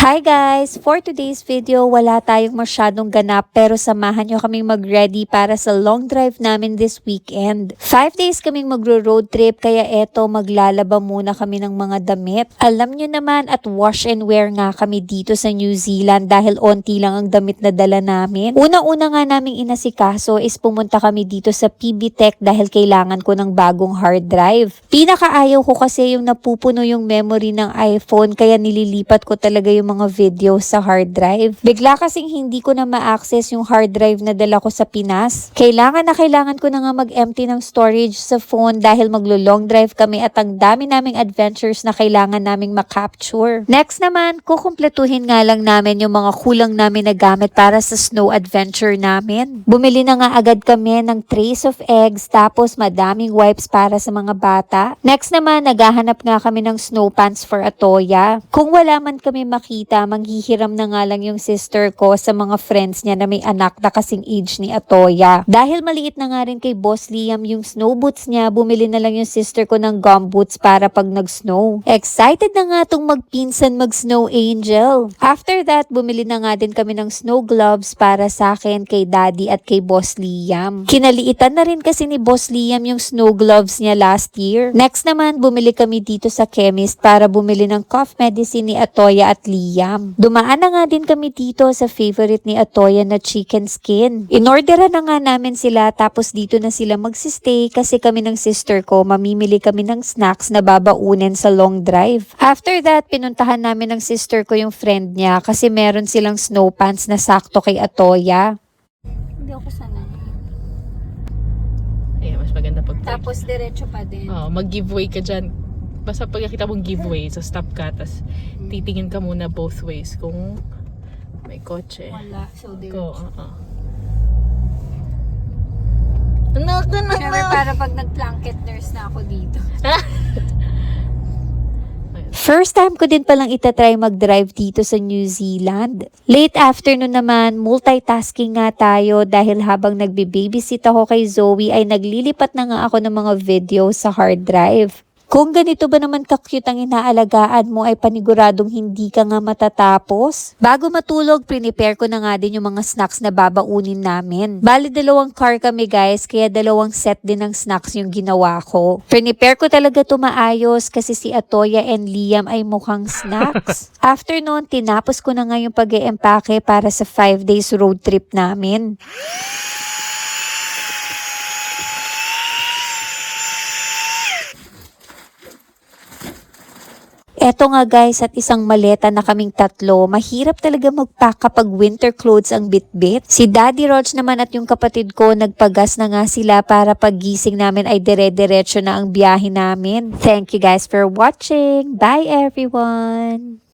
Hi guys! For today's video, wala tayong masyadong ganap pero samahan nyo kaming mag-ready para sa long drive namin this weekend. 5 days kaming magro-road trip kaya eto maglalaba muna kami ng mga damit. Alam nyo naman at wash and wear nga kami dito sa New Zealand dahil onti lang ang damit na dala namin. Una-una nga naming inasikaso is pumunta kami dito sa PB Tech dahil kailangan ko ng bagong hard drive. Pinakaayaw ko kasi yung napupuno yung memory ng iPhone kaya nililipat ko talaga yung mga videos sa hard drive. Bigla kasing hindi ko na ma-access yung hard drive na dala ko sa Pinas. Kailangan ko na nga mag-empty ng storage sa phone dahil maglo-long drive kami at ang dami naming adventures na kailangan naming makapture. Next naman, kukumpletuhin nga lang namin yung mga kulang namin na gamit para sa snow adventure namin. Bumili na nga agad kami ng trays of eggs tapos madaming wipes para sa mga bata. Next naman, naghahanap nga kami ng snow pants for Atoya. Kung wala man kami makita, manghihiram na nga lang yung sister ko sa mga friends niya na may anak na kasing age ni Atoya. Dahil maliit na nga rin kay Boss Liam yung snow boots niya, bumili na lang yung sister ko ng gum boots para pag nag-snow. Excited na nga tong magpinsan mag-snow angel. After that, bumili na nga din kami ng snow gloves para sa akin, kay Daddy at kay Boss Liam. Kinaliitan na rin kasi ni Boss Liam yung snow gloves niya last year. Next naman, bumili kami dito sa chemist para bumili ng cough medicine ni Atoya at Liam. Dumaan na nga din kami dito sa favorite ni Atoya na chicken skin. Inorderan na nga namin sila tapos dito na sila magsistay kasi kami ng sister ko mamimili kami ng snacks na babaunin sa long drive. After that, pinuntahan namin ng sister ko yung friend niya kasi meron silang snow pants na sakto kay Atoya. Hindi ako sanay. Ayan, mas maganda pag Tapos diretso pa din. mag-giveaway ka dyan. Basta pag nakita mong giveaway sa stop ka, tas titingin ka muna both ways kung may kotse. Wala. So Go, diretso. Siyempre para pag nag-blanket nurse na ako dito. First time ko din palang itatry mag-drive dito sa New Zealand. Late afternoon naman, multitasking nga tayo dahil habang nagbe-babysit ako kay Zoe ay naglilipat na nga ako ng mga video sa hard drive. Kung ganito ba naman ka-cute ang inaalagaan mo ay paniguradong hindi ka nga matatapos. Bago matulog, prepare ko na nga din yung mga snacks na babaunin namin. Bali 2 car kami guys, kaya 2 set din ng snacks yung ginawa ko. Prepare ko talaga to maayos kasi si Atoya and Liam ay mukhang snacks. After noon, tinapos ko na nga yung pag-e-empake para sa 5 days road trip namin. Eto nga guys, at isang maleta na kaming 3. Mahirap talaga magpack kapag winter clothes ang bitbit. Si Daddy Roach naman at yung kapatid ko nagpagas na nga sila para paggising namin ay dire-diretso na ang biyahe namin. Thank you guys for watching. Bye everyone!